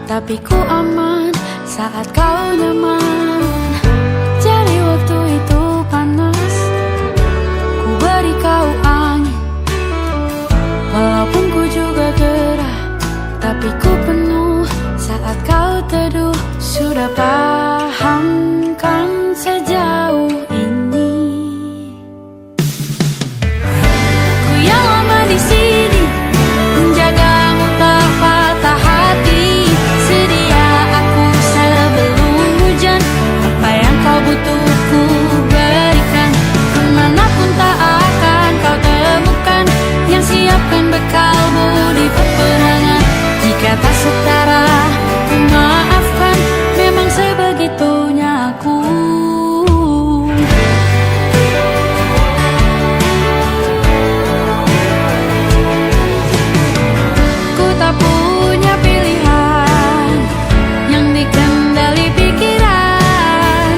tapi ku aman saat kau nyaman. Jadi waktu itu panas, ku beri kau angin. Walaupun ku juga gerah, tapi ku penuh saat kau teduh. Sudah paham kan sejauh ini? Ku yang lama di sini menjagamu tak patah hati. Sedia aku sebelum hujan, apa yang kau butuh ku berikan. Kemanapun tak akan kau temukan yang siapkan bekalmu di peperangan. Jika tak setara ku maafkan, memang sebegitunya aku. Ku tak punya pilihan yang dikendali pikiran.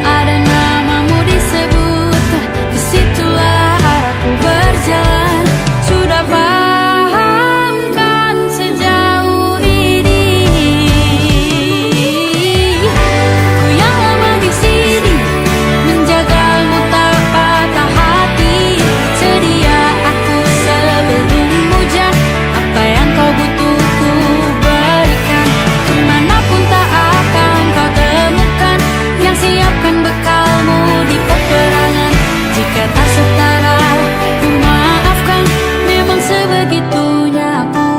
Ada namamu disebut, disitulah arahku berjalan. Sudah paham kan sejauh ini? Ku yang lama di sini menjagamu tak patah hati. Sedia aku sebelum hujan, apa yang kau butuh ku berikan. Kemanapun tak akan kau temukan yang siapkan bekalmu di peperangan. Jika tak setara ku maafkan, memang sebegitunya aku.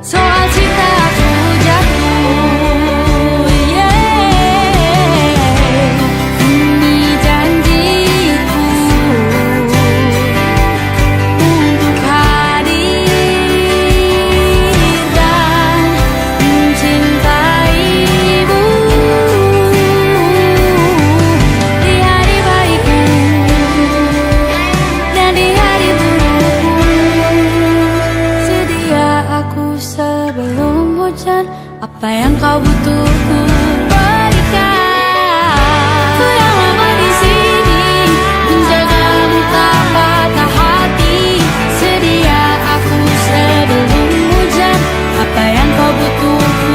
Soal cinta aku jatuh, ini janjiku untuk hadir dan mencintaimu di hari baikku dan di hari burukku. Sedia aku sebelum hujan, apa yang kau butuh ku berikan. Ku yang lama di sini menjagamu tak patah hati. Sedia aku sebelum hujan, apa yang kau butuh ku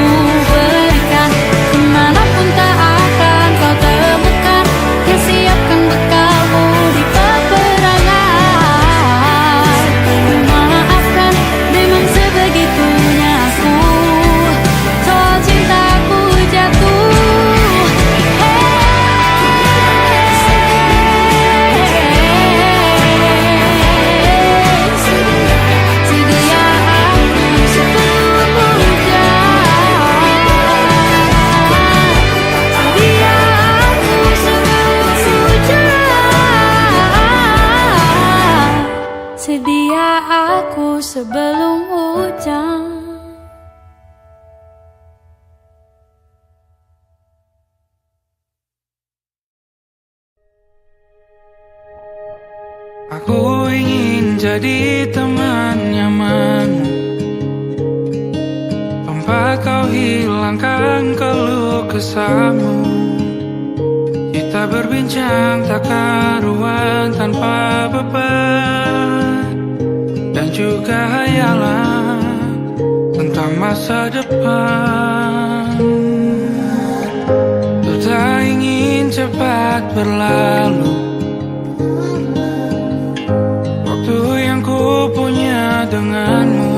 berikan. Kemanapun tak akan kau temukan yang siapkan bekalmu di peperangan. Ku maafkan, memang sebegitunya aku. Soal cintaku jatuh, sedia aku sebelum hujan. Sedia aku sebelum hujan. Sedia aku sebelum hujan. Aku ingin jadi teman nyamanmu, tempat kau hilangkan keluh kesahmu. Kita berbincang tak karuan tanpa beban, dan juga hayalan tentang masa depan. Ku tak ingin cepat berlalu waktu yang ku punya denganmu.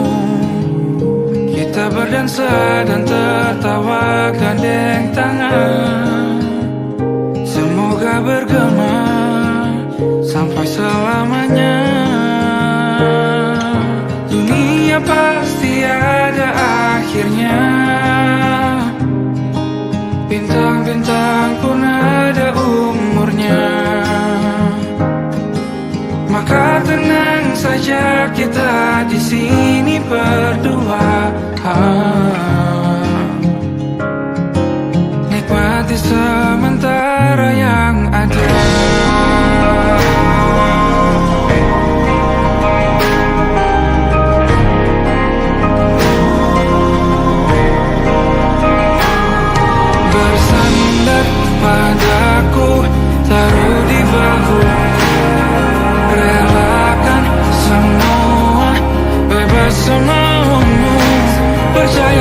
Kita berdansa dan tertawa gandeng tangan. Semoga bergema sampai selamanya. Dunia pasti ada akhirnya, bintang-bintang pun ada umurnya. Maka tenang saja kita di sini berdua. Nikmati sementara yang ada. Bersandar padaku, taruh di bahu. Relakan semua, bebas semaumu. Percaya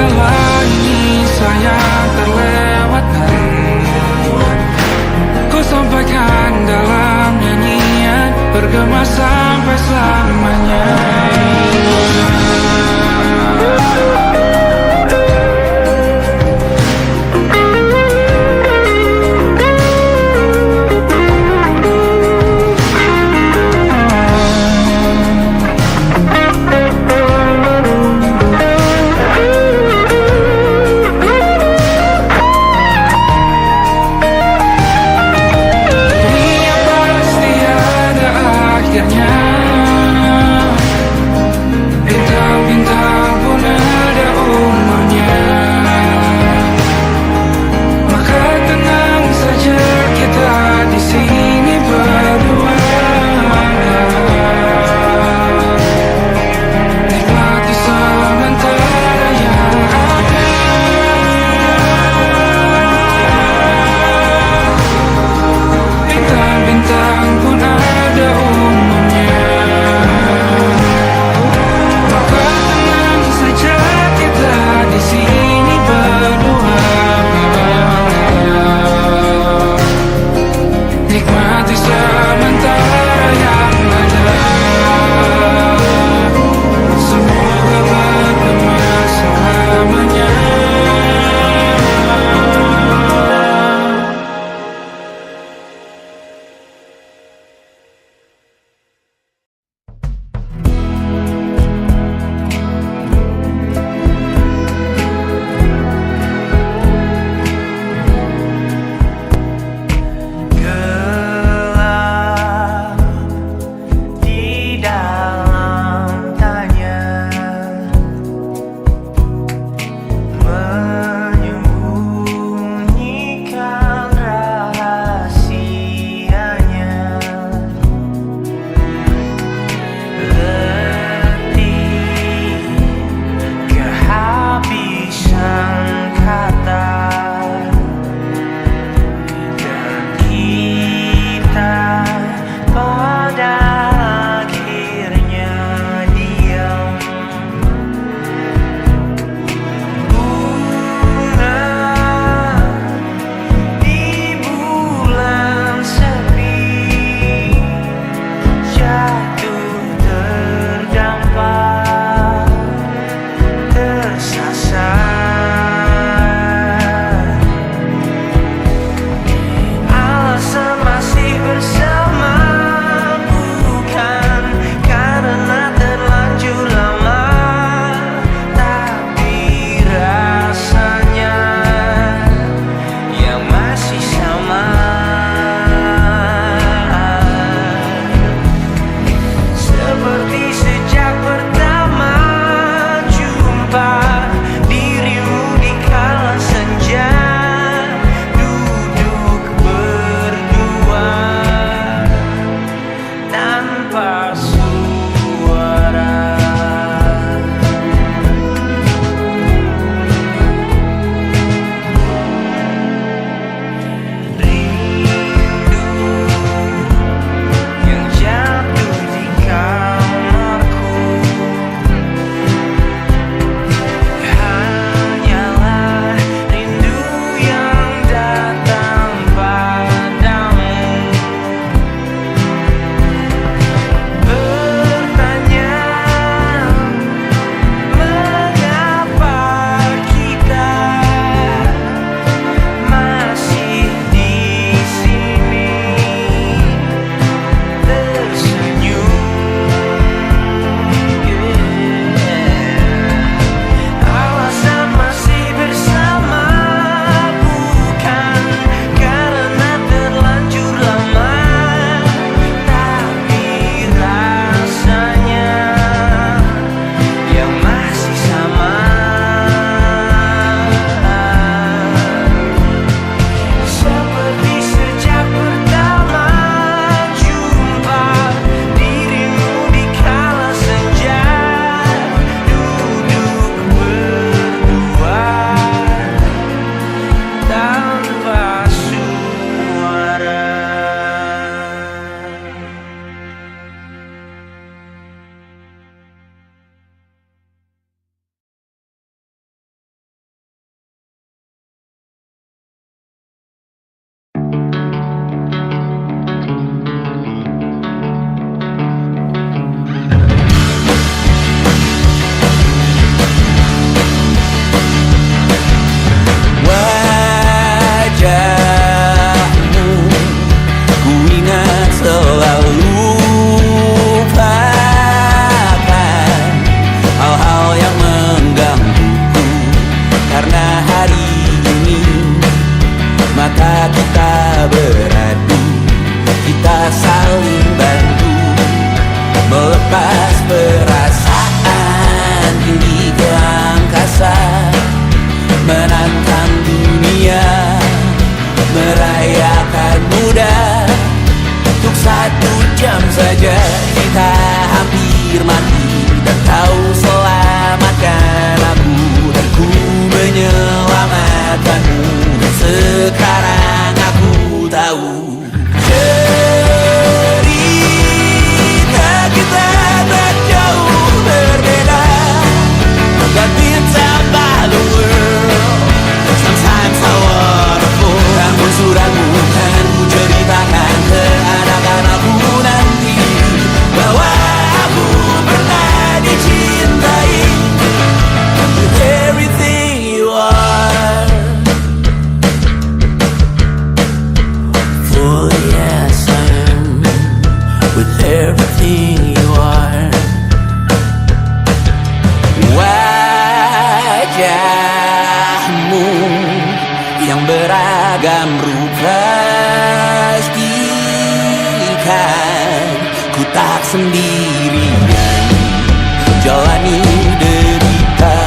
Ketika kita beradu, kita saling bantu melepas perasaan tinggi ke angkasa, menantang dunia, merayakan muda. Untuk 1 jam saja kita hampir mati, dan kau selamatkan aku, dan ku menyelamatkanmu. Dan sekarang aku tahu cerita kita tak jauh berbeda, but it's about the world. Sometimes I wanna fall. Namun suratmu kan ku ceritakan ke anak-anakku nanti, bahwa aku pernah dicintai with everything you are. For yes I am with everything you are. Wajahmu yang beragam rupa pastikan ku tak sendirian jalani derita.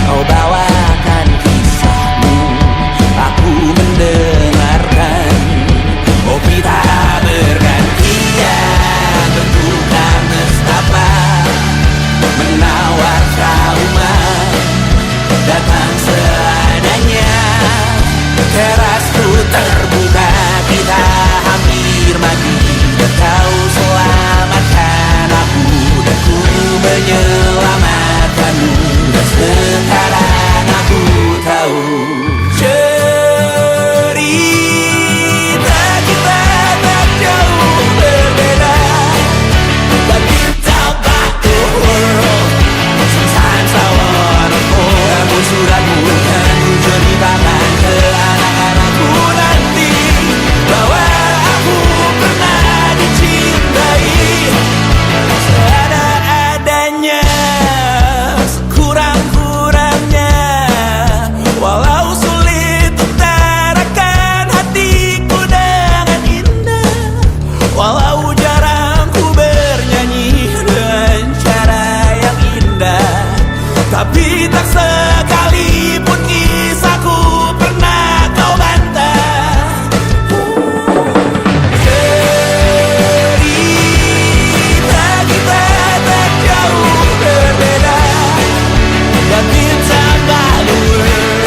Kau bawakan kisahmu, aku mendengarkan. Oh kita bergantian bertukar nestapa, menawar trauma, datang seadanya. Terasku terbuka, kita hampir mati, dan kau selamatkan aku, dan ku menyelamatkanmu. Dan sekarang aku tahu cerita kita tak jauh berbeda, but it's about the world. Sometimes I wanna fall. Namun suratmu kan ku ceritakan ke anak-anakku nanti, bahwa aku pernah dicintai seada-adanya, sekurang-kurangnya. Walau sulit utarakan hatiku dengan indah, walau jarang ku bernyanyi dengan cara yang indah, tapi tak sekalipun kisahku pernah kau bantah. Cerita kita tak jauh berbeda, but it's about the world.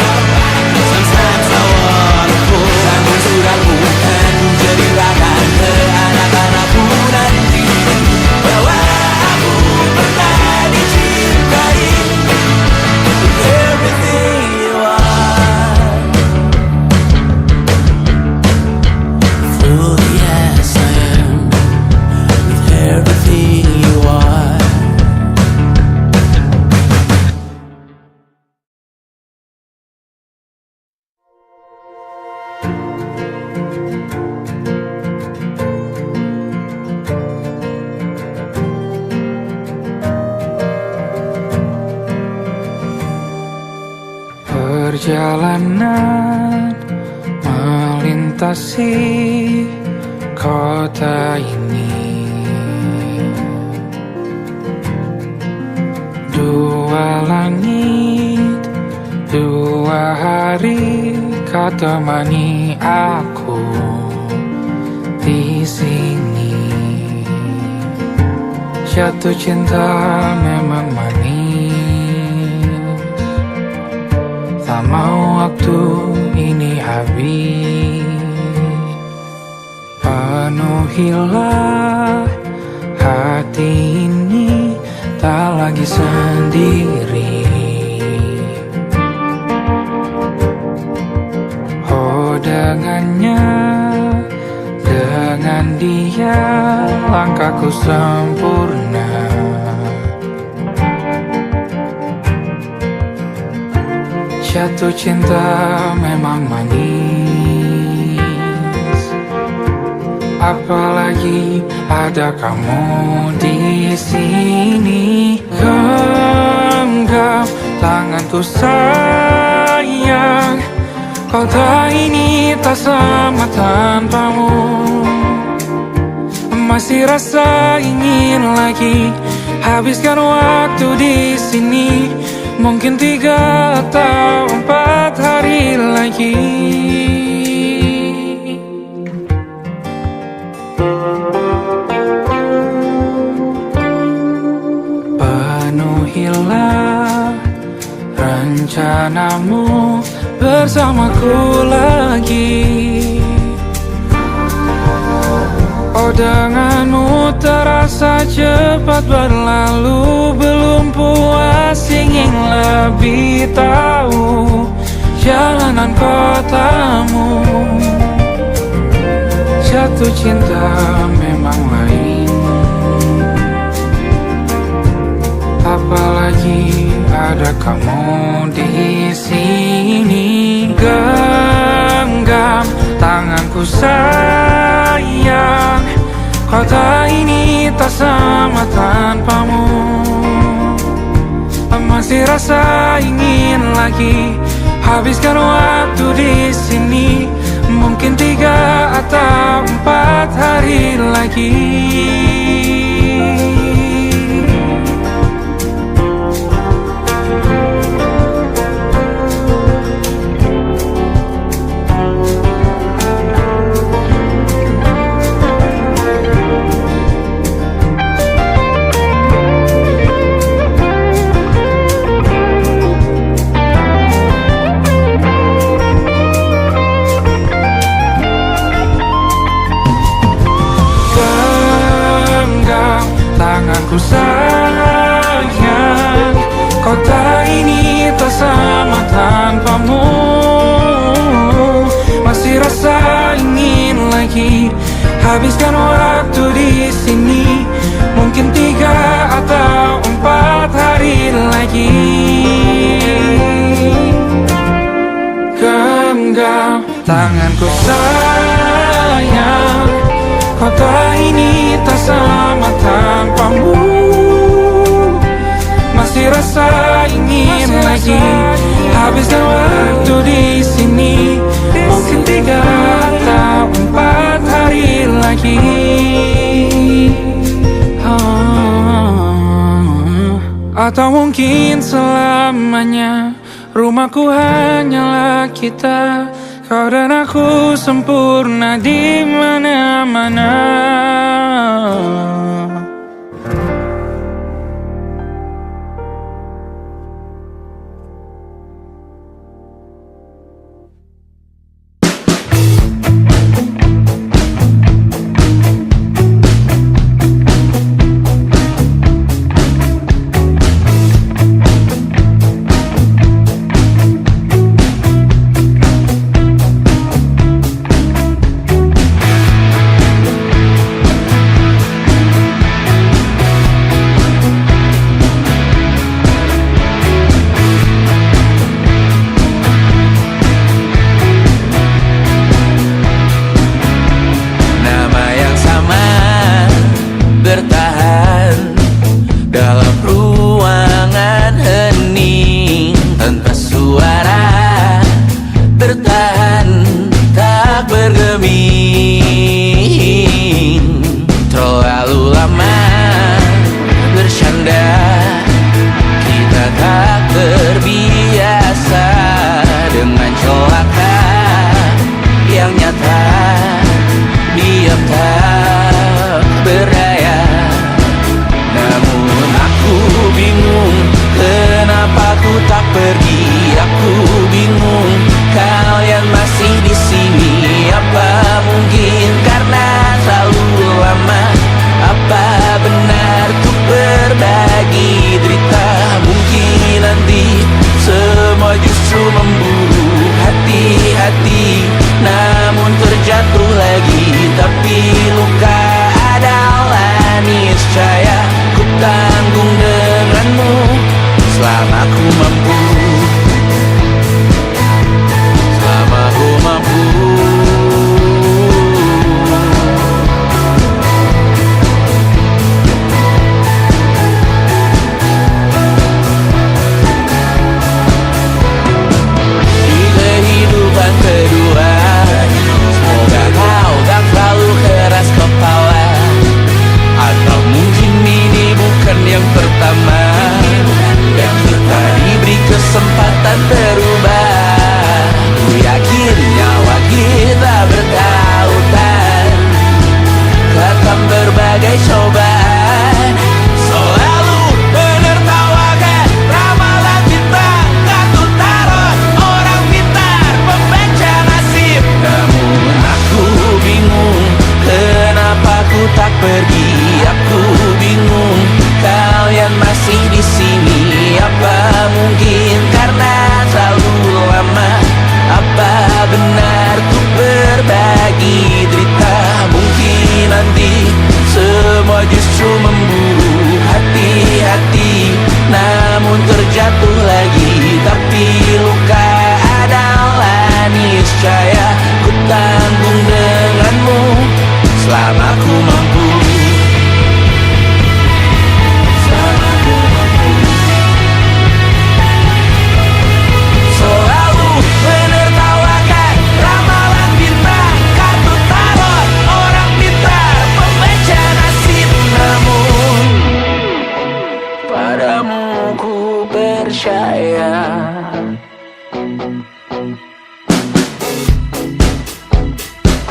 Sometimes I wanna fall. Namun suratmu kan ku ceritakan ke anak-anakku nanti, bahwa aku pernah dicintai with everything you are. Fully yes I am with everything you are. Perjalanan melintasi kota ini, 2 langit, 2 hari kau temani aku di sini. Jatuh cinta memang manis, tak mau waktu ini habis. Penuhilah hati ini, tak lagi sendiri. Oh dengannya, dengan dia langkahku sempurna. Jatuh cinta memang manis, apalagi ada kamu di sini. Genggam tanganku sayang, Kota ini tak sama tanpamu. Masih rasa ingin lagi habiskan waktu di sini. Mungkin 3 atau 4 hari lagi. Penuhilah rencanamu bersamaku lagi. Oh, denganmu terasa cepat berlalu. Belum puas ingin lebih tahu jalanan kotamu. Jatuh cinta memang lain, apalagi ada kamu di sini. Genggam tanganku sayang, kota ini tak sama tanpamu. Masih rasa ingin lagi habiskan waktu di sini. Mungkin 3 atau 4 hari lagi. Tanganku sayang, kota ini tak sama tanpamu. Masih rasa ingin lagi habiskan waktu di sini. Mungkin 3 atau 4 hari lagi. Genggam tanganku sayang, kota ini tak sama tanpamu. Masih rasa ingin lagi habiskan waktu di sini. Mungkin 3 atau 4 hari lagi. Atau mungkin selamanya. Rumahku hanyalah kita, kau dan aku sempurna di mana-mana.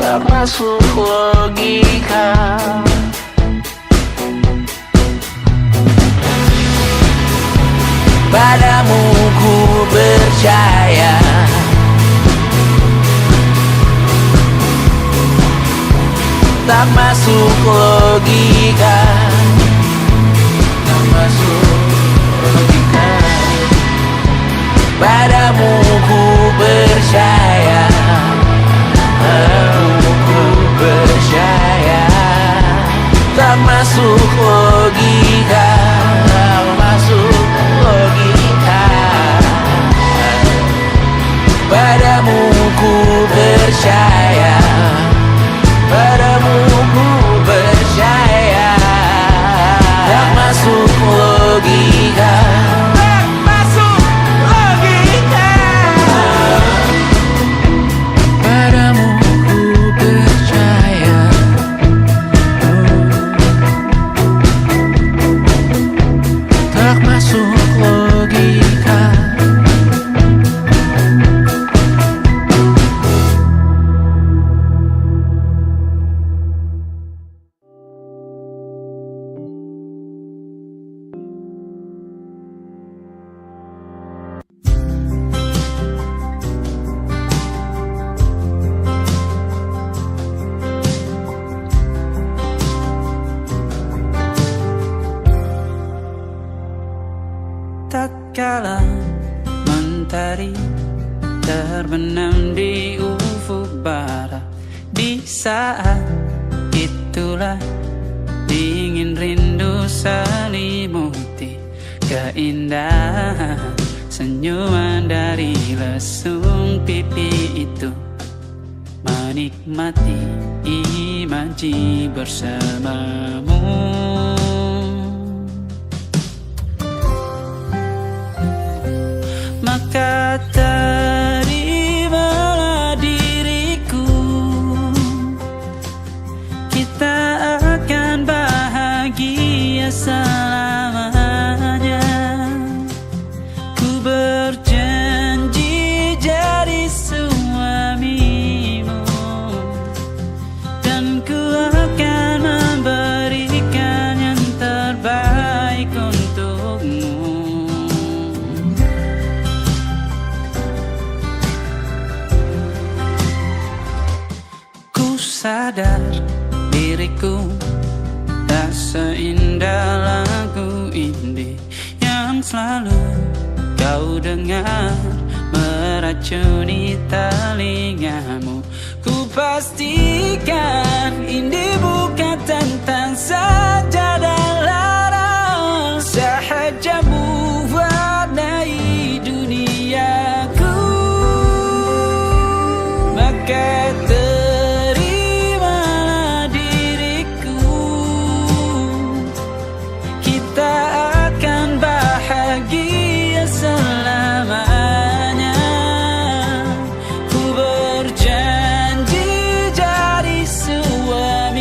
tak masuk logika. Padamu ku percaya, tak masuk logika, tak masuk logika. Padamu ku percaya, padamu ku percaya, tak masuk logika, tak masuk logika. Padamu ku percaya, padamu ku percaya, tak masuk logika, tak masuk logika. Padamu ku percaya, tak masuk logika. Tak kala mentari terbenam di ufuk barat, di saat itulah dingin rindu selimuti keindahan senyuman dari lesung pipi itu, menikmati imaji bersamamu. Maka terimalah diriku, kita akan bahagia selamanya. Ku berjanji jadi suamimu, dan ku akan memberikan yang terbaik untukmu. Sadar diriku tak seindah lagu indie yang selalu kau dengar meracuni telingamu. Ku pastikan indie bukan tentang sajadah larang, sahaja mewarnai duniaku. Maka bahagia selamanya. Ku berjanji jadi suamimu,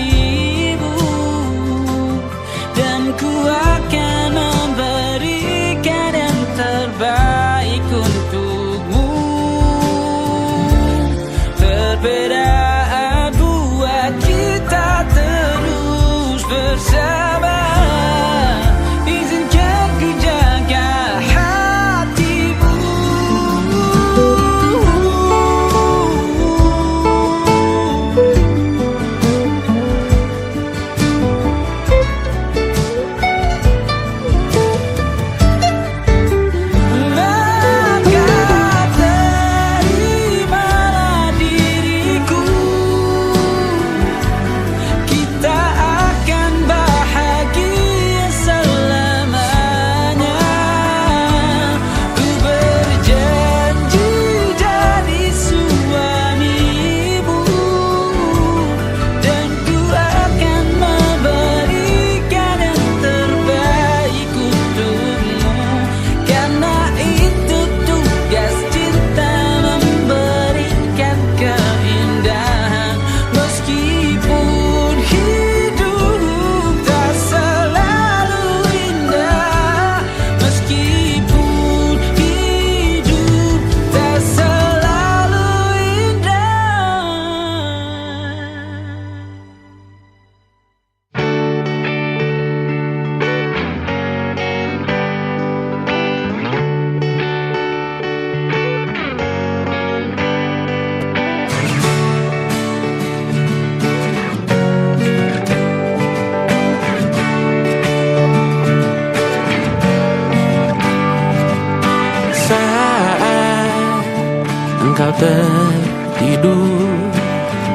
engkau tertidur,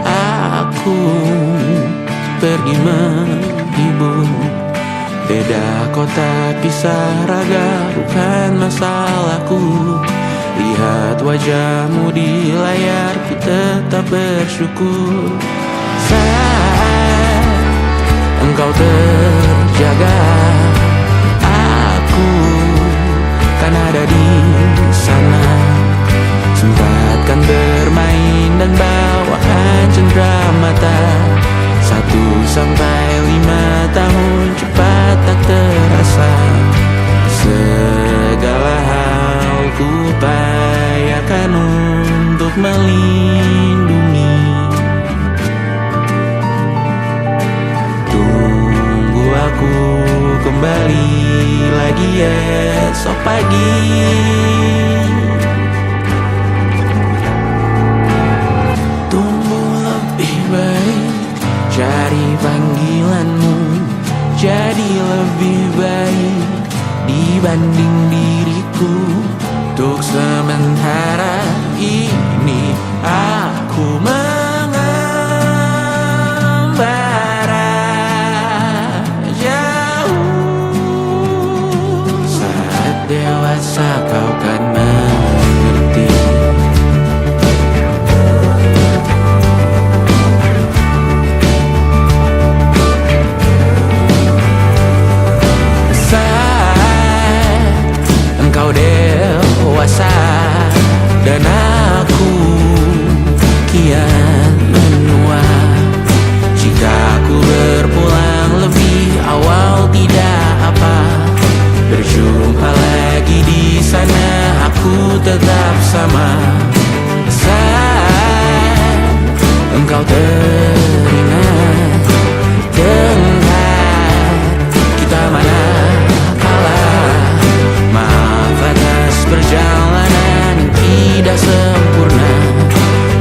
aku pergi menghibur. Beda kota pisah raga bukan masalahku. Lihat wajahmu di layar, ku tetap bersyukur. Saat engkau terjaga, aku kan ada di sana. Sempatkan bermain dan bawakan cenderamata. 1-5 tahun cepat tak terasa. Segala hal ku upayakan untuk melindungi. Tunggu aku kembali lagi esok pagi. Tumbuh lebih baik, cari panggilanmu, jadi lebih baik dibanding diriku. Untuk sementara ini aku mengembara jauh. Saat dewasa kau kan mengerti. Engkau dewasa dan aku kian menua. Jika aku berpulang lebih awal tidak apa. Berjumpa lagi di sana, aku tetap sama. Saat engkau teringat tengah kita mana perjalanan tidak sempurna,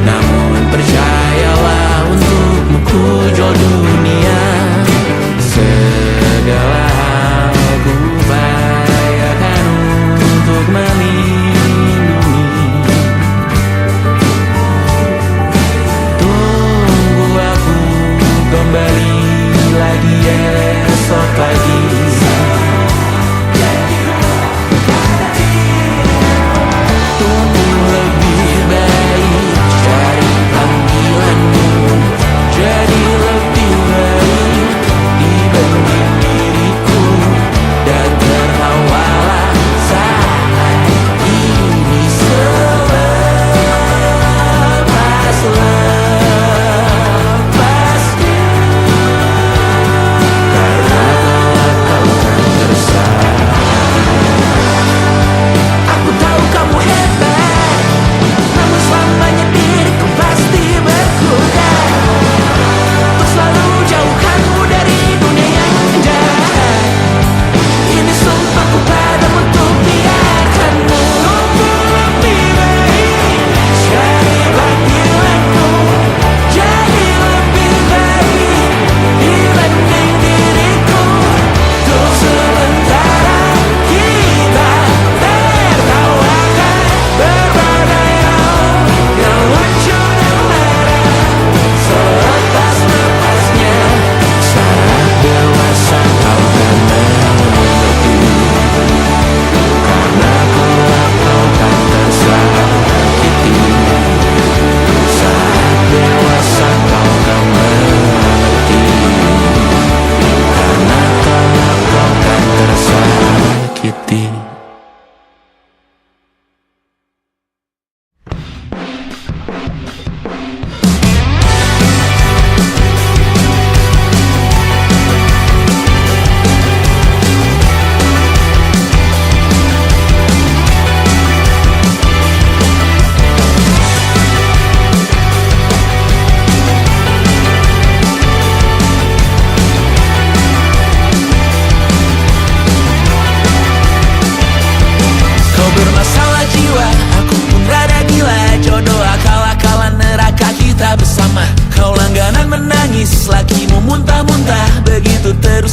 namun percayalah untukmu ku jual dunia. Segala hal ku upayakan untuk melindungi. Tunggu aku kembali lagi esok pagi.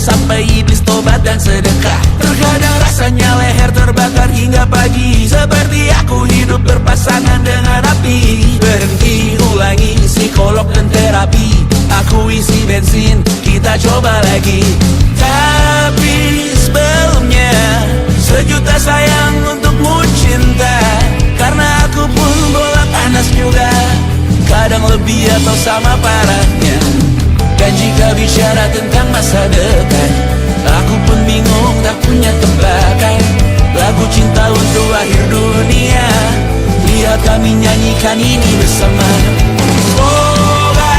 Sampai iblis tobat dan sedekah. Terkadang rasanya leher terbakar. hingga pagi. Seperti aku hidup berpasangan dengan api. Berhenti, ulangi psikolog dan terapi. Aku isi bensin, kita coba lagi. Tapi sebelumnya, sejuta sayang untukmu cinta. Karena aku pun bola panas juga, kadang lebih atau sama parahnya. Dan jika bicara tentang masa depan, aku pun bingung tak punya tebakan. Lagu cinta untuk akhir dunia, lihat kami nyanyikan ini bersama. Semoga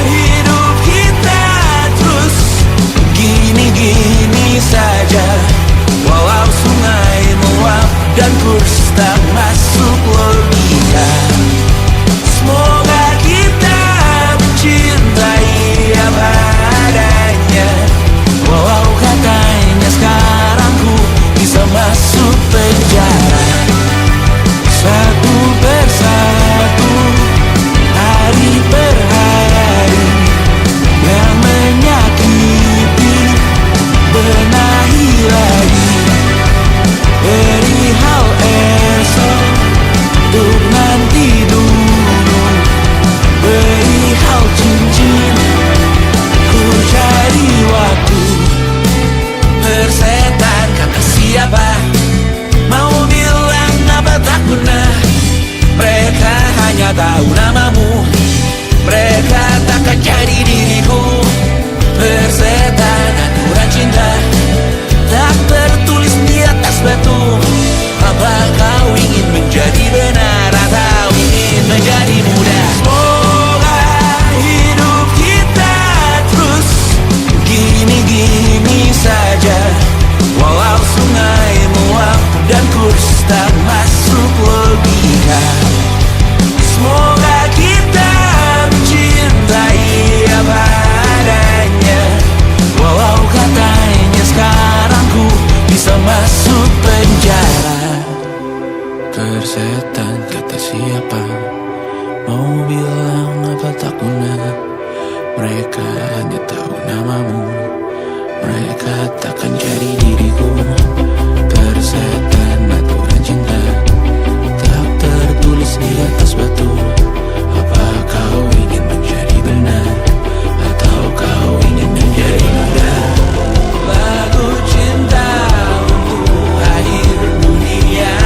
hidup kita terus gini-gini saja. Walau sungai meluap dan kurs tak masuk logika. Semoga kita mencintai apa adanya. Walau katanya sekarang ku bisa masuk penjara. Satu persatu, hari per hari, yang menyakiti benahi lagi. Perihal esok, untuk nanti dulu. Perihal cincin, ku cari waktu. Persetan kata siapa, mau bilang apa tak guna. Mereka hanya tahu namamu, mereka takkan jadi diriku. Persetan aturan cinta, tak tertulis di atas batu. Apa kau ingin menjadi benar atau ingin menjadi muda? Semoga hidup kita terus gini-gini saja. Walau sungai meluap dan kurs tak masuk logika. Semoga kita mencintai apa adanya. Walau katanya sekarang ku bisa masuk penjara. Persetan kata siapa, mau bilang apa tak guna. Mereka hanya tahu namamu, mereka takkan jadi diriku. Persetan aturan cinta, tak tertulis di atas batu. Apa kau ingin menjadi benar atau kau ingin menjadi muda? Lagu cinta untuk akhir dunia,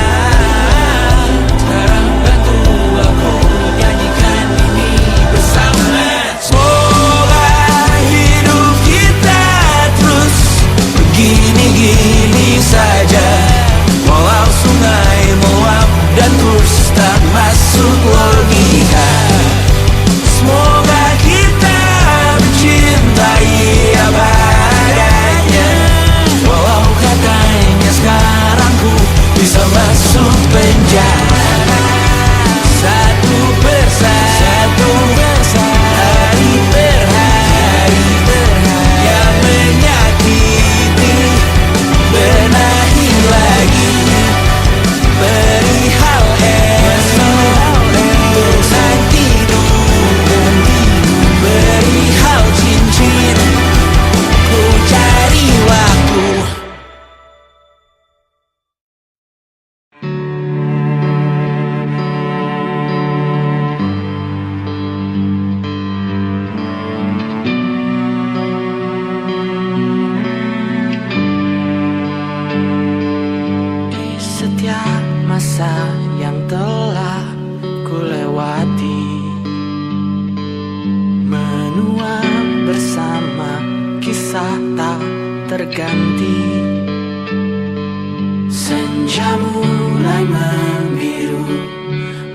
sekarang bantu aku nyanyikan ini bersama. Semoga hidup kita terus begini-gini saja. Walau sungai meluap dan kurs tak masuk logika. Semoga kita mencintai apa adanya. Walau katanya sekarang ku bisa masuk penjara. Satu persatu, hari per hari, yang menyakiti benahi lagi. Perihal esok, untuk nanti dulu. Perihal cincin, ku cari waktu. Di setiap masa yang telah ku lewati, menua bersama kisah tak terganti. Senja mulai membiru,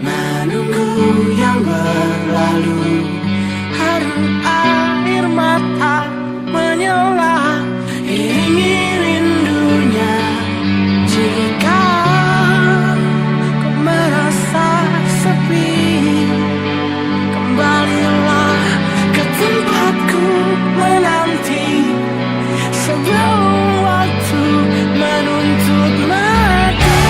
menunggu yang berlalu. Haru air mata menyela, iringi rindunya. Jika kau merasa sepi, kembalilah ke tempatku menanti. Sebelum waktu menuntut mati.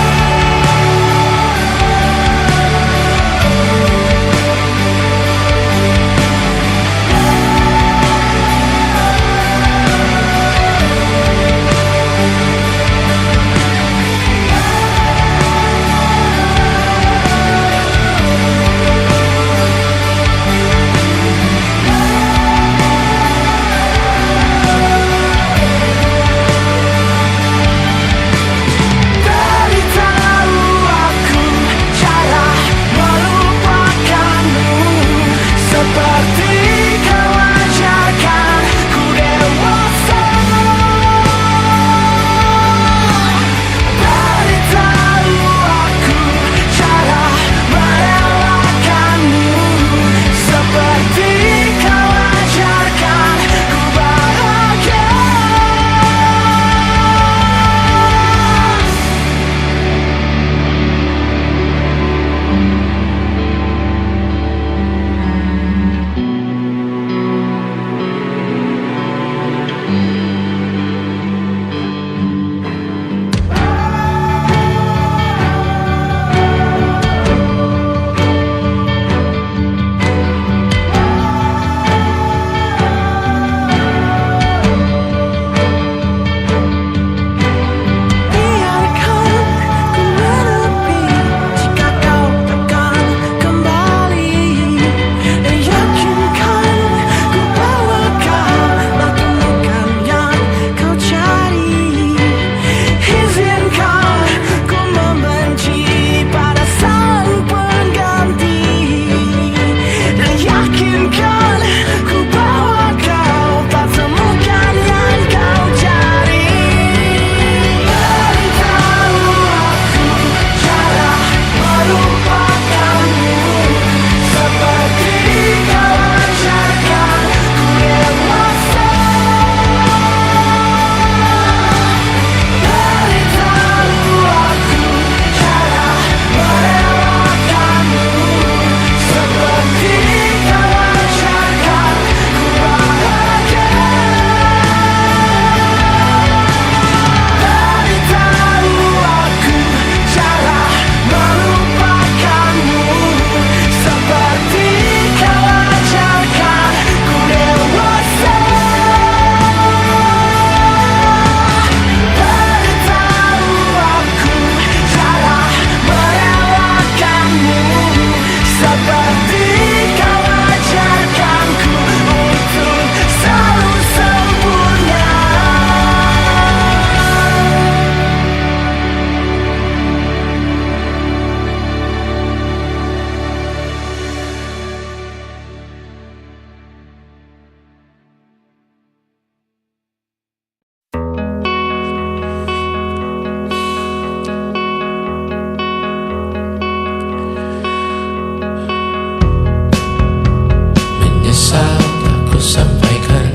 susah aku sampaikan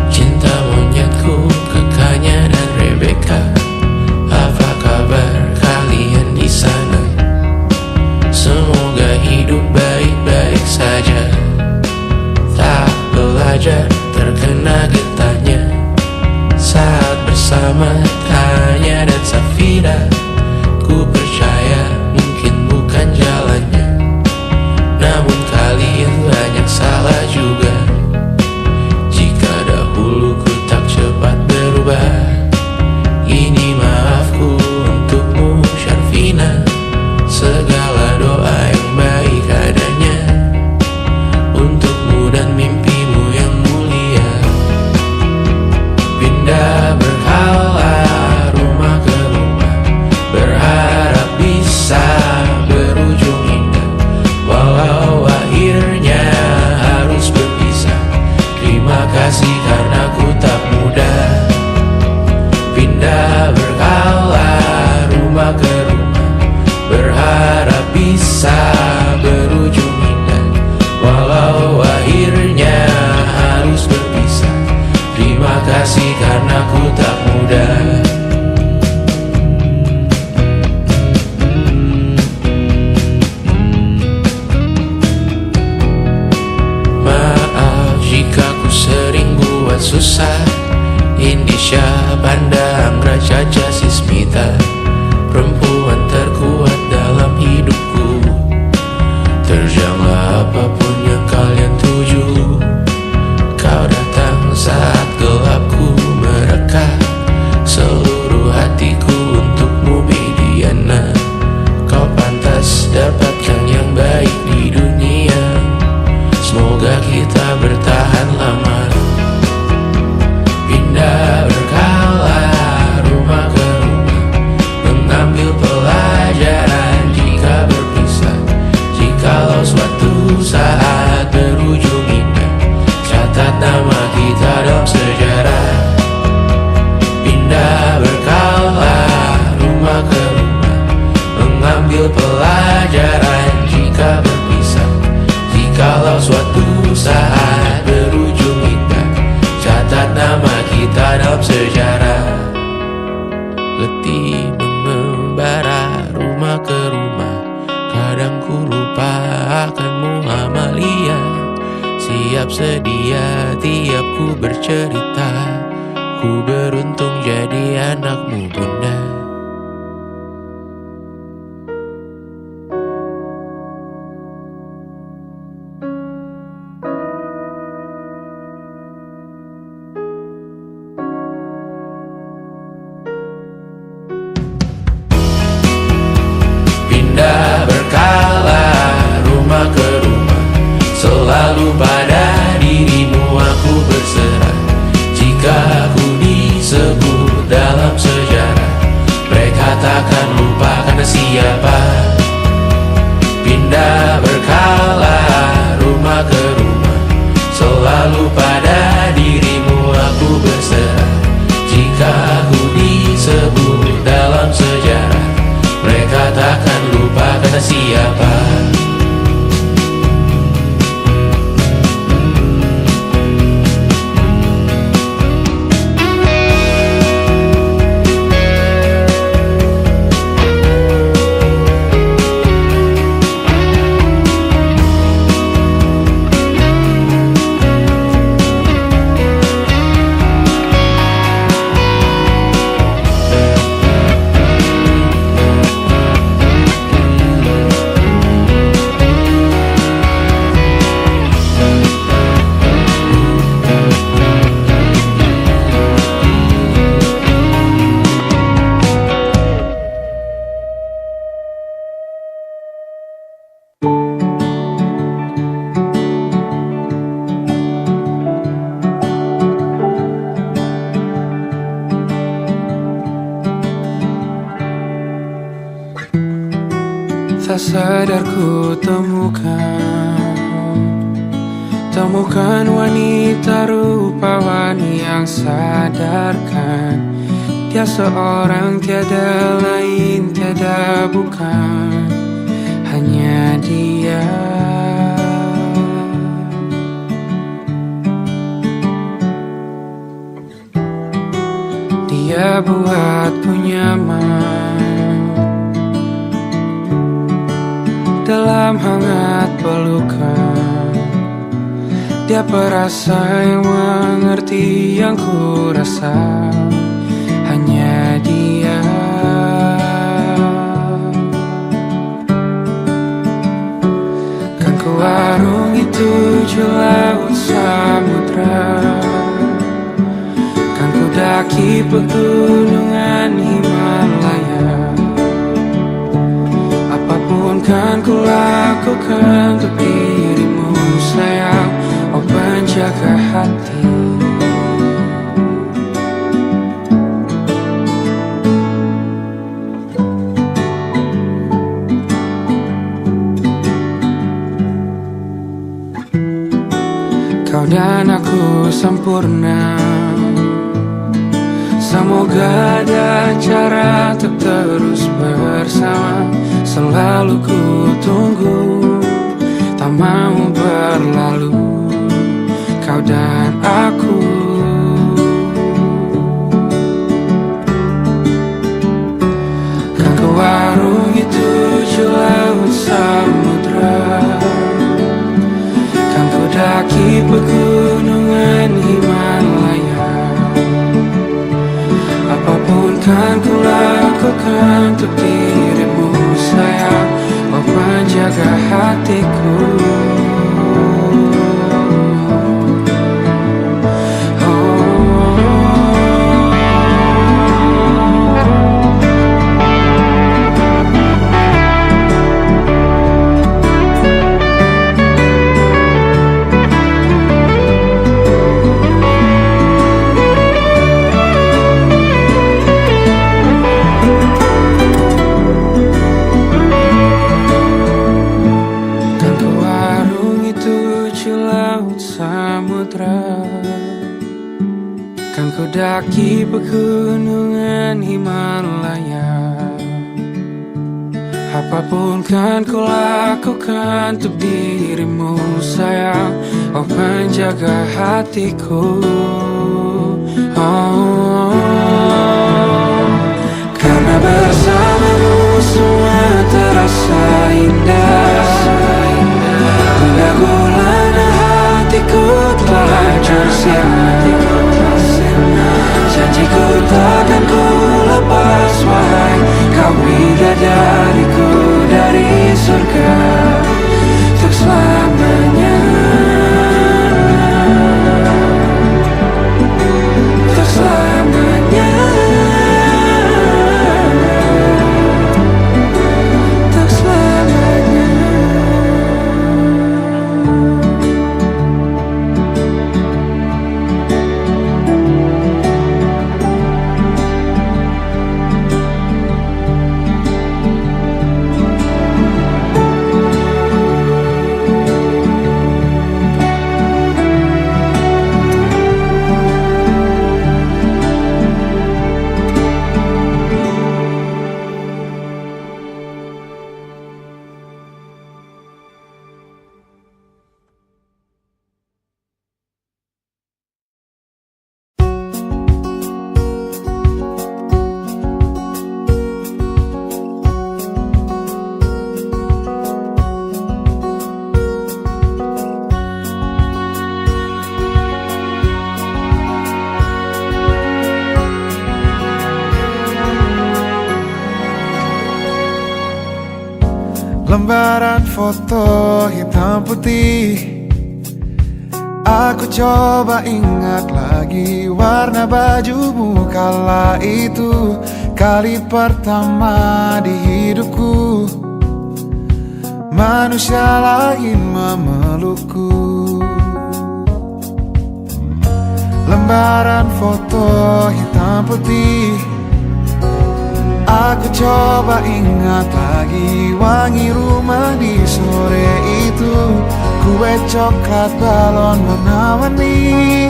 cinta monyetku ke Kanya dan Rebecca. Apa kabar kalian di sana? Semoga hidup baik-baik saja. Tak belajar terkena getahnya saat bersama Tanya dan Safira. Ku percaya mungkin bukan jalannya, namun kalian banyak salah juga. Jika dahulu ku tak cepat berubah, ini maafku untukmu Syarfina. Segala doa yang baik adanya untukmu dan mimpimu yang mulia. Pindah berhala rumah ke rumah, berharap bisa berujung indah. Walau akhirnya harus berpisah, terima kasih karena ku tak mudah. Pindah berkala rumah ke rumah, berharap bisa berujung indah. Walau akhirnya harus berpisah, terima kasih karena ku tak mudah. Maaf jika ku sering buat susah. Indisha, Banda, Anggra, Caca, Sismita, perempuan terkuat dalam hidupku. Terjanglah apapun yang kalian tuju. Kau datang saat gelapku mereka. Seluruh hatiku untukmu Mediana. Kau pantas dapatkan yang baik di dunia. Semoga kita bertahan lama. Pindah berkala rumah ke rumah, mengambil pelajaran jika berpisah. Jikalau suatu saat berujung indah, catat nama kita dalam sejarah. Pindah berkala rumah ke rumah, mengambil pelajaran jika berpisah. Jikalau suatu saat berujung indah, catat nama kita dalam sejarah. Letih mengembara rumah ke rumah, kadang ku lupa akanmu Amalia. Siap sedia tiap ku bercerita, ku beruntung jadi anakmu bunda. Pindah berkala rumah ke rumah, selalu pada dirimu aku berserah. Jika aku disebut dalam sejarah, mereka takkan lupa karena siapa. Pindah berkala rumah ke rumah, selalu pada dirimu aku berserah. Jika aku disebut dalam sejarah, mereka takkan lupa kata siapa. Tak sadar ku temukan wanita rupawan yang sadarkan dia seorang, tiada lain, tiada bukan, hanya dia. dalam hangat pelukan. Dia perasa yang mengerti yang ku rasa, hanya dia. Kan ku arungi 7 laut samudra, kan ku daki pegunungan Himalaya. Apapun kan ku lakukan untuk dirimu sayang, oh penjaga hati. Kau dan aku sempurna, semoga ada cara untuk terus bersama. Selalu ku tunggu, tak mau berlalu, kau dan aku. Kan ku arungi 7 laut samudra, kan ku daki pegunungan Himalaya. Apapun kan ku lakukan untuk dirimu sayang, oh penjaga hatiku. Kan ku daki pegunungan Himalaya. Apapun kan ku lakukan untuk dirimu sayang, oh penjaga hatiku. Karena bersamamu semua terasa indah. Hingga gulana hatiku telah hancur siang. Janjiku takkan ku lepas, wahai kau bidadariku dari surga untuk selamanya, untuk selamanya, untuk selamanya. Lembaran foto hitam putih, aku coba ingat lagi warna bajumu kala itu. Kali pertama di hidupku manusia lain memelukku. Lembaran foto hitam putih, aku coba ingat lagi wangi rumah di sore itu. Kue coklat, balon warna-warni,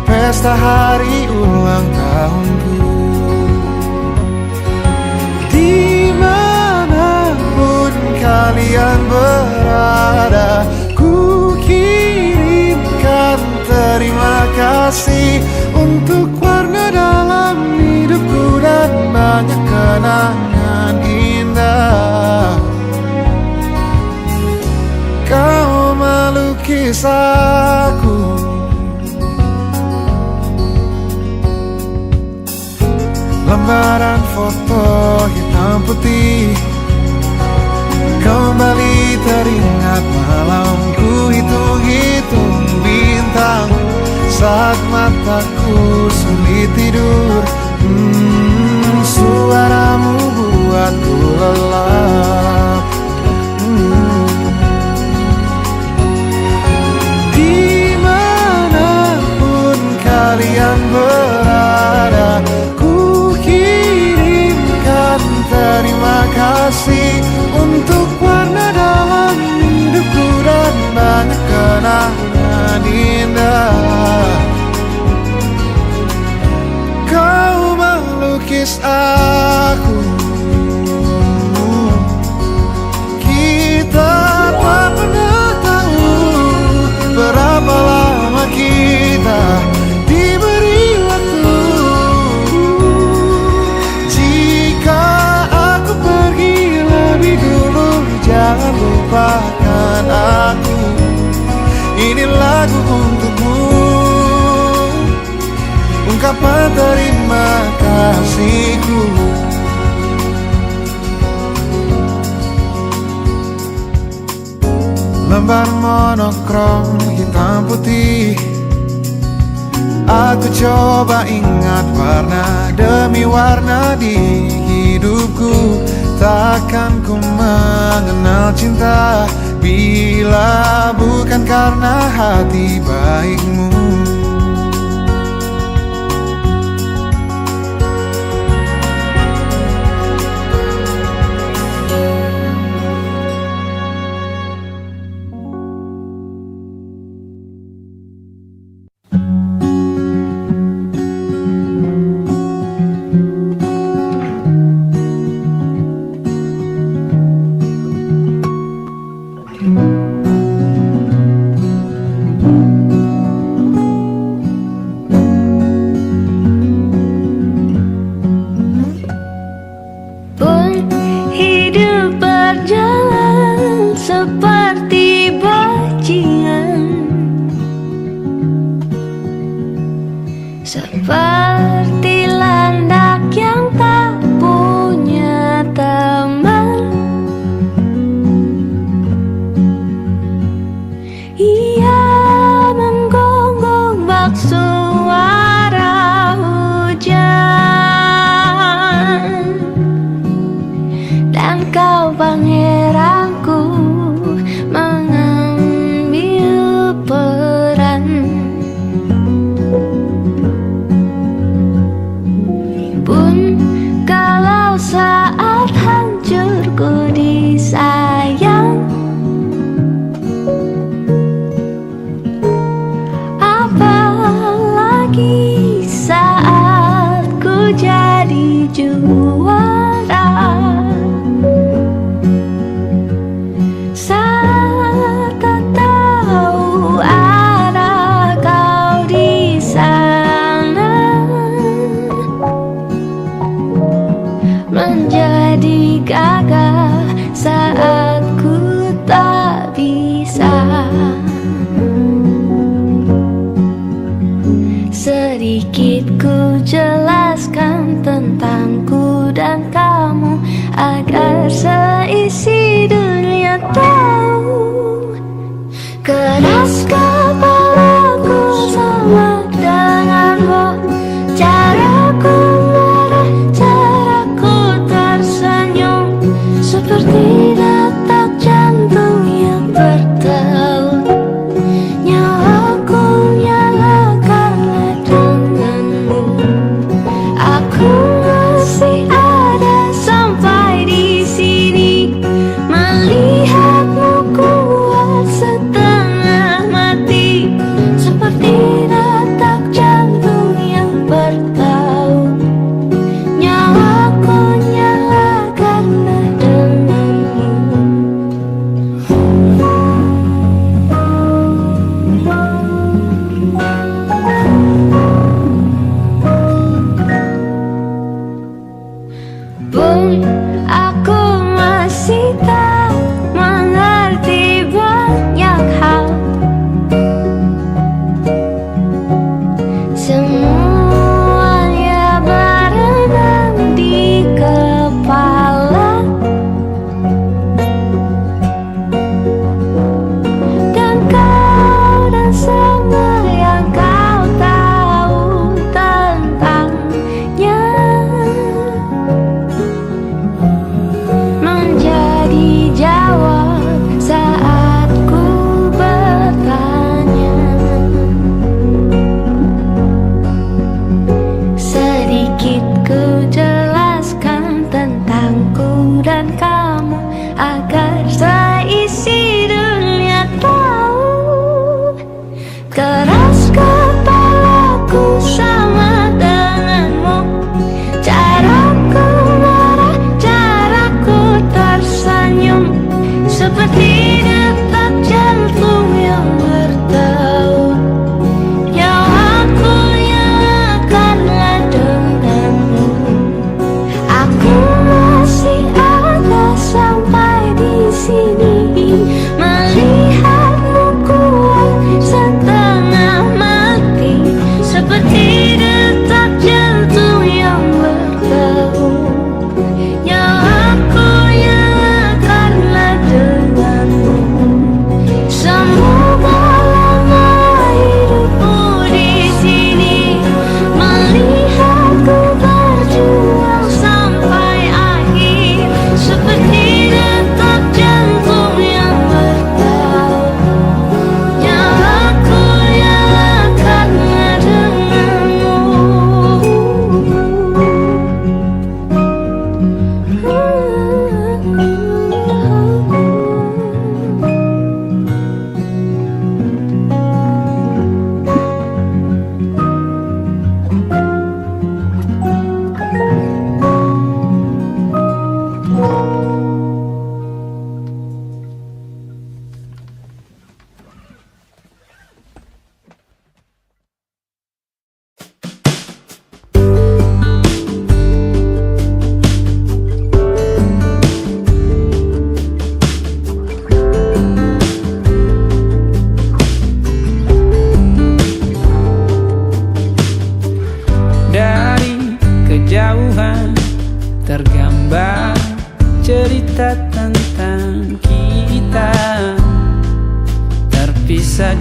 pesta hari ulang tahunku. Dimanapun kalian berada, ku kirimkan terima kasih untuk warna dalam hidupku dan banyak kenangan indah. melukis aku. Lembaran foto hitam putih kembali teringat malamku hitung-hitung bintang saat mataku sulit tidur. Suaramu buatku lelap. Dimanapun kalian berada, ku kirimkan terima kasih untuk warna dalam hidupku dan banyak kenangan indah. Kau melukis aku, kita tak pernah tahu berapa lama kita diberi waktu. Jika aku pergi lebih dulu, jangan lupakan aku. Ini lagu untukmu, ungkapan terima kasihku. Lembar monokrom hitam putih, aku coba ingat warna demi warna di hidupku. Takkan ku mengenal cinta bila bukan karena hati baikmu.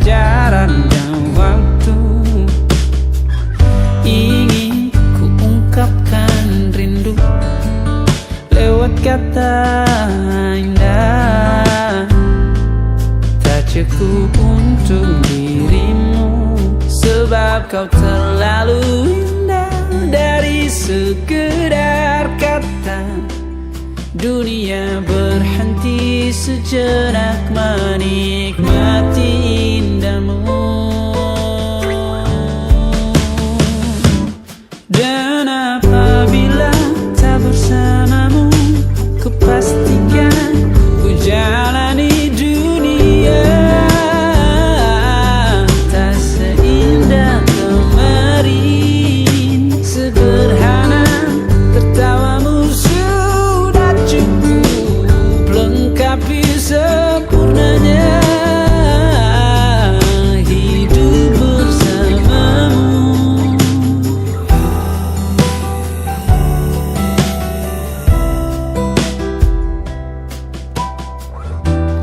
jalannya waktu. Ingin ku ungkapkan rindu lewat kata indah, tak cukup untuk dirimu, sebab kau terlalu indah. Dari sekedar kata, dunia berhenti sejenak menikmati indahmu. Dan apabila tak bersamamu, ku pastikan ku jalani dunia tak seindah kemarin. Sederhana, tertawamu sudah cukup lengkapi sempurnanya hidup bersamamu.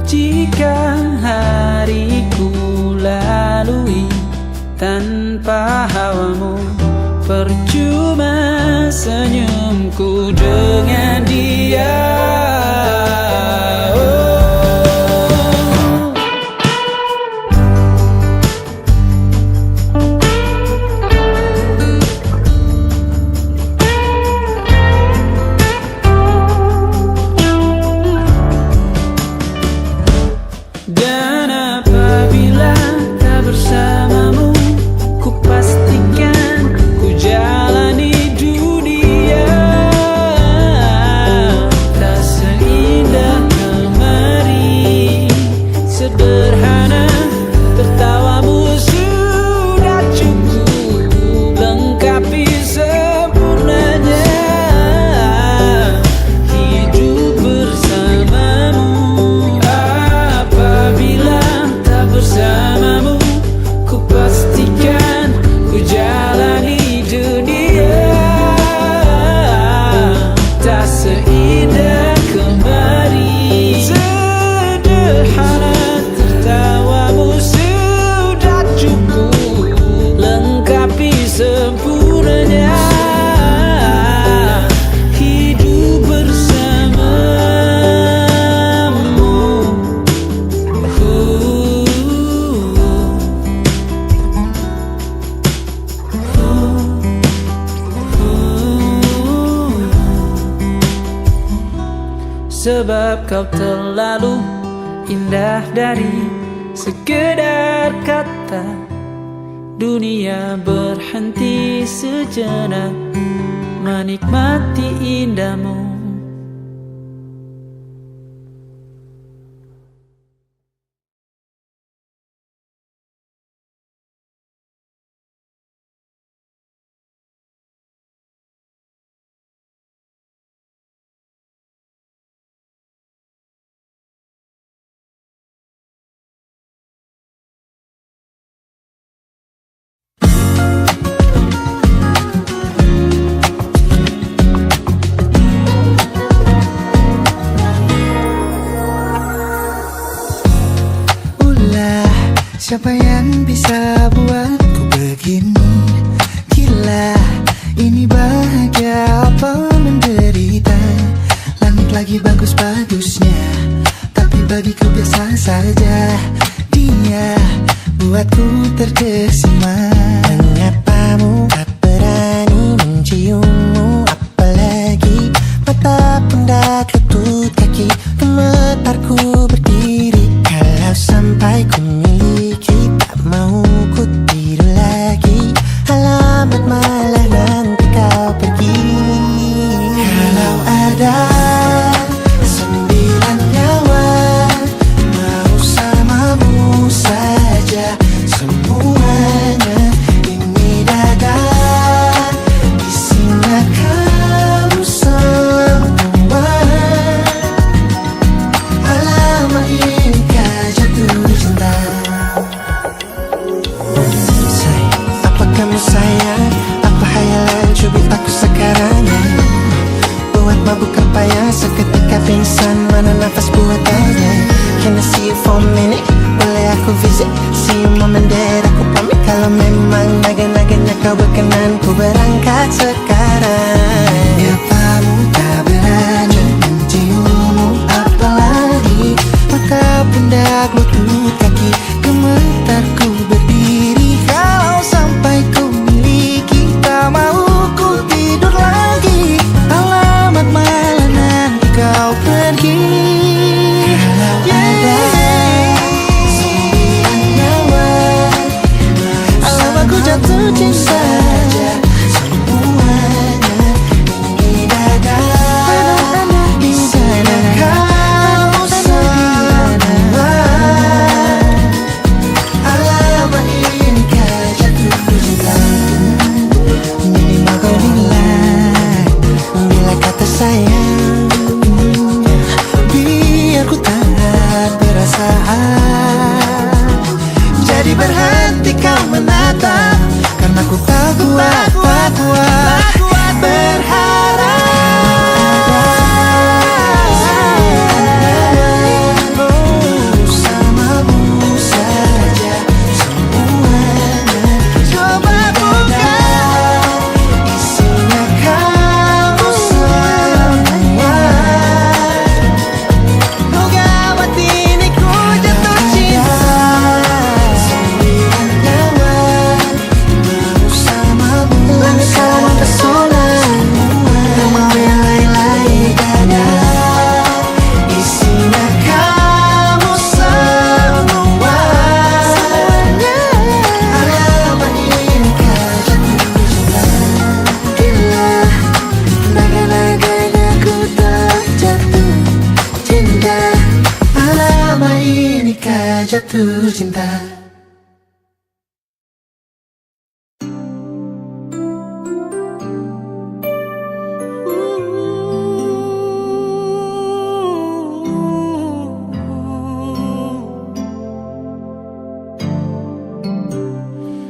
Jika hariku lalui tanpa hawamu, percuma senyumku dengan dia. Dan apabila tak bersamamu, ku pastikan ku jalani dunia tak seindah kemarin. Sederhana, tertawamu sudah cukup lengkapi sempurnanya hidup bersamamu. Apabila tak bersamamu, ku pastikan ku jalani dunia tak seindah kemarin. Sederhana, tertawamu sudah cukup lengkapi sempurnanya hidup bersamamu. Sebab kau terlalu indah dari sekedar kata, dunia berhenti sejenak menikmati indahmu. Siapa yang bisa buatku begini? Gila, ini bahagia apa menderita? Langit lagi bagus-bagusnya, tapi bagiku biasa saja. Dia buatku terkesima. Mengapa muka berani menciummu? Apalagi mata pundak lutut kaki, gemetarku berdiri. Kalau sampai ku miliki, tak mau ku tidur lagi. Alamat malah nanti kau pergi. Kalau ada 9 nyawa, mau samamu saja semuanya. Ini dada, di sini aku visit, see you mom and dad. Aku pamit kalau memang naga-naganya kau berkenan, ku berangkat sekarang. Apamu tak berani menciummu, apalagi maka pundak lutut kaki, gemetar ku berdiri. Kalau sampai ku miliki, tak mau ku tidur lagi. Alamat mana nanti kau pergi. Kalau ada 9 nyawa, alamat ku jatuh cinta. Semuanya di dada, di sana kau semua. Alamat ini kau jatuh cinta. Minimal kau nilai bila kata sayang, biar ku tak perasaan. Jadi berhenti kau menatap, karena ku tak kuat berharap. Bersamamu saja semuanya. Coba buka, isinya kau semua. Oh gawat ini ku jatuh cinta. 9 nyawa bersamamu, bersama pesona. Tak mau yang lain-lain dada, isinya kamu semua. Alamat ini kau jatuh cinta. Gila, naga-naganya ku tak jatuh cinta. Alamat ini kau jatuh cinta.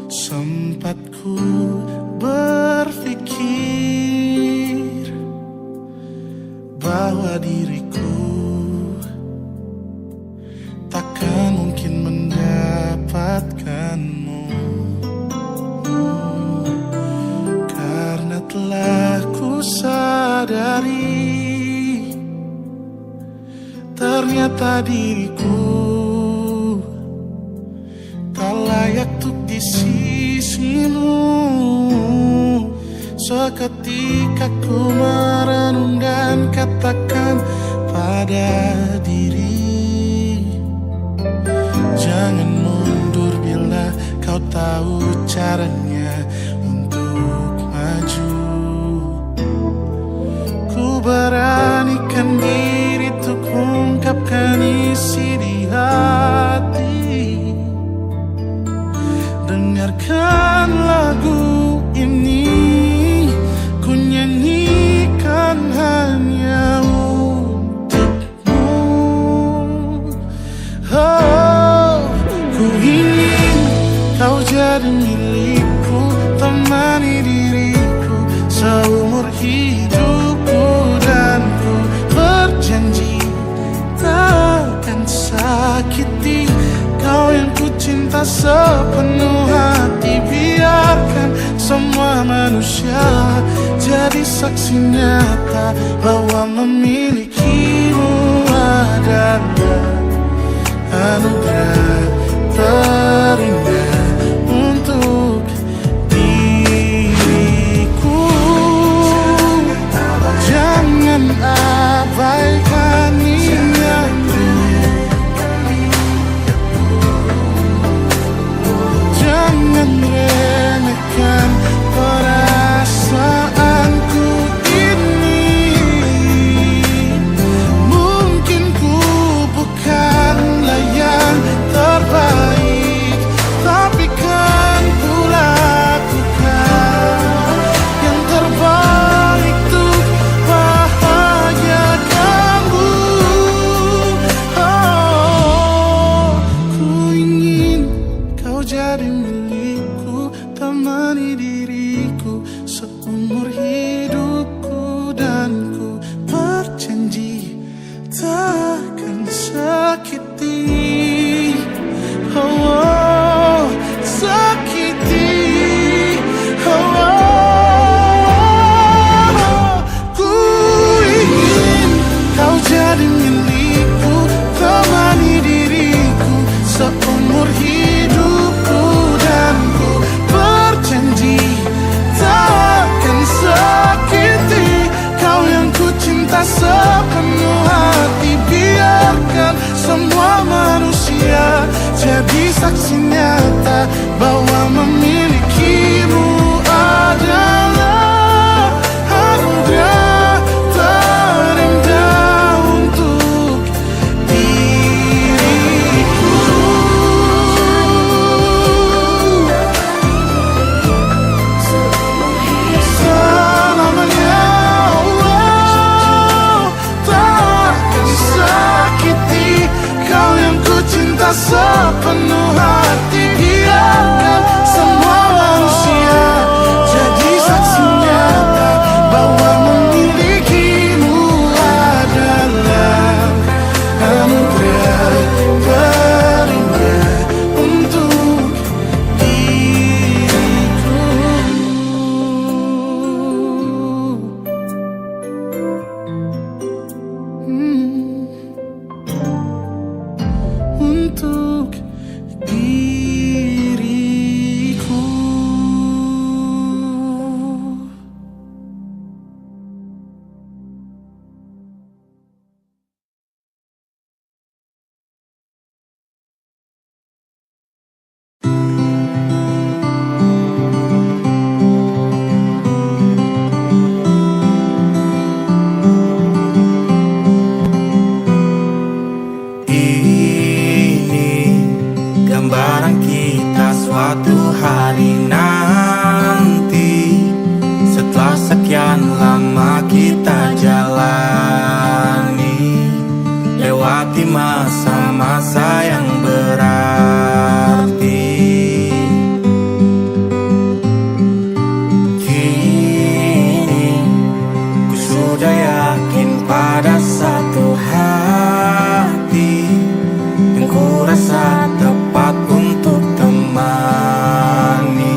Sempat ku berpikir bahwa diriku takkan mungkin mendapatkanmu, karena telah ku sadari ternyata diriku tak layak untuk di sisimu. Seketika ku merenung dan katakan pada diri, jangan mundur bila kau tahu caranya untuk maju. Ku beranikan diri untuk ungkapkan isi di hati. Dengarkan lagu ini, ku nyanyikan hanya untukmu. Oh, ku ingin kau jadi milikku, temani diriku seumur hidupku. Dan ku berjanji takkan sakiti kau yang ku cinta sepenuh hati. Biarkan semua manusia jadi saksi nyata bahwa memilikimu adalah anugerah terindah untuk diriku. Jangan abaikan niatku, jangan remehkan perasaanku ini. Mungkin ku bukanlah yang saksi nyata bahwa memilikimu adalah anugerah terindah untuk diriku. Selamanya Allah takkan sakiti kau yang ku cinta sepenuh hati. Biarkan semua manusia jadi saksi nyata bahwa memilikimu adalah anugerah terindah untuk diriku. Untuk diriku. Ini gambaran kita suatu hari nanti, setelah sekian lama kita jalani, lewati masa-masa yang berarti. Kini ku sudah yakin pada satu hati yang ku rasa tepat untuk temani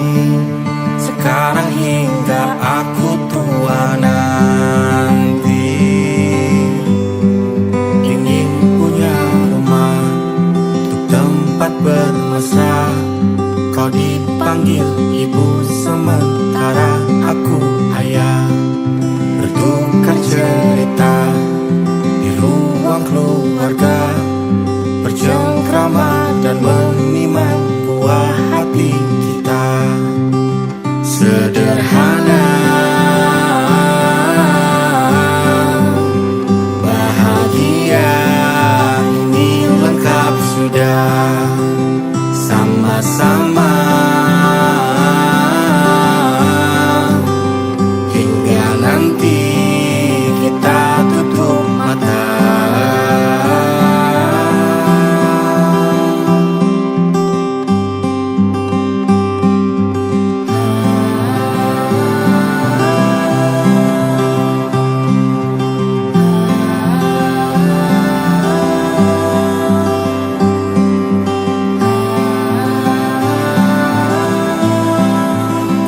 sekarang hingga aku tua nanti. Ingin punya rumah untuk tempat bermesra, kau dipanggil ibu sementara aku ayah, bertukar cerita di ruang keluarga, bercengkrama dan menimang buah hati kita. Sederhana, bahagia, ini lengkap sudah sama-sama hingga nanti kita tutup mata.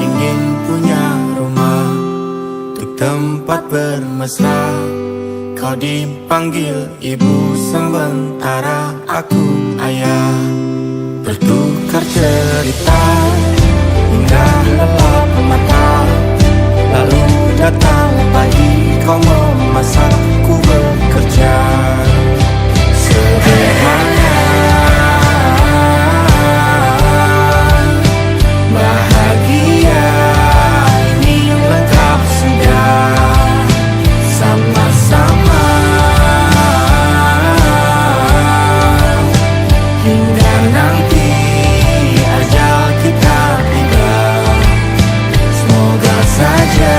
Ingin punya rumah untuk tempat bermesra, kau dipanggil ibu sementara aku ayah, bertukar cerita hingga lelap mata. Lalu datang pagi kau memasak, ku bekerja. Sederhana, bahagia, ini lengkap sudah sama-sama hingga nanti ajal kita tiba. Semoga saja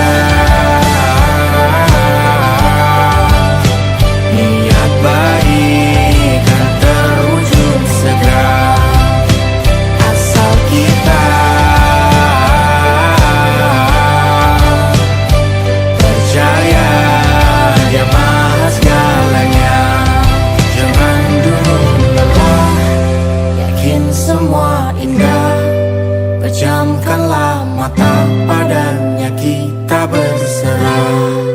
niat baik kan terwujud segera, asal kita percaya Dia maha segalanya. Jangan dulu lelah, yakin semua indah, pejamkanlah mata, padanya kita berserah.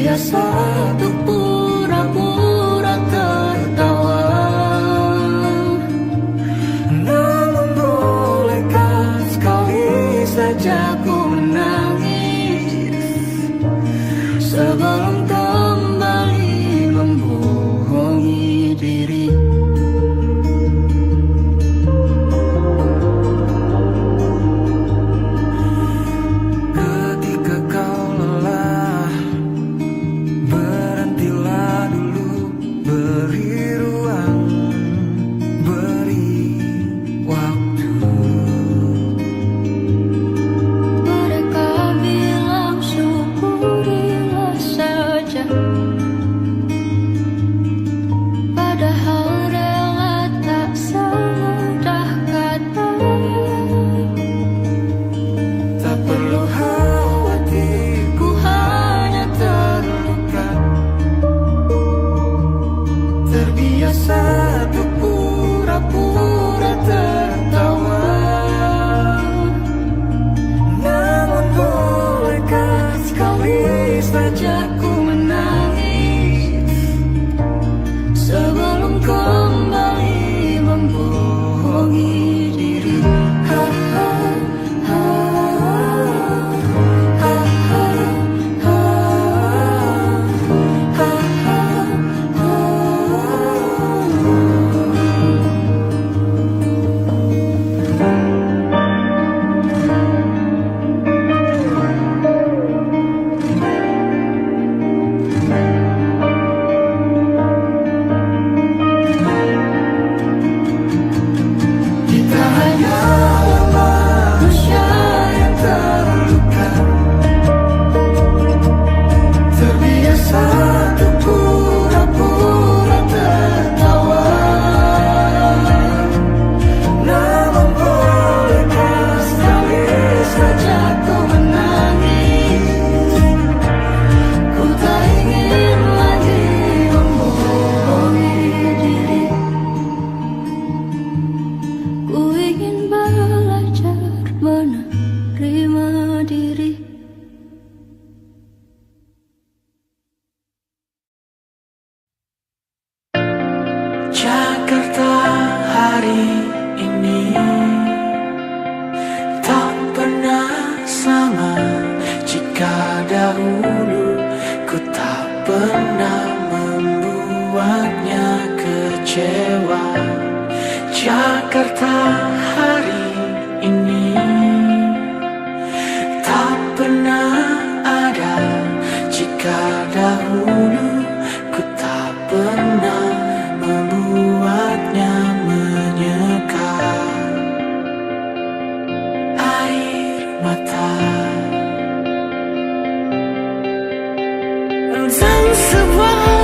Terbiasa untuk pura-pura tertawa. Namun bolehkah sekali saja ku menangis sebelum kembali membohongi diri. Ketika kau lelah, berhentilah dulu, beri ruang, beri waktu. Mereka bilang syukurilah saja, padahal rela tak semudah katanya. Tak perlu khawatir, ku hanya terluka. Terbiasa untuk pura-pura tertawa. Namun bolehkah sekali saja ku menangis sebelum kembali membohongi diri. Ha, ha, ha, ha, ha, ha, ha, ha, ha. Kita hanyalah manusia yang terluka, terbiasa untuk pura-pura tertawa. Namun bolehkah sekali saja ku menangis? Ku tak ingin lagi membohongi diri. Ku ingin belajar menerima diri. Jakarta hari ini tak pernah sama. Jika dahulu ku tak pernah membuatnya kecewa. Jakarta hari ini tak pernah ada. Jika dahulu ku tak pernah membuatnya menyekat air mata. Dan sebuah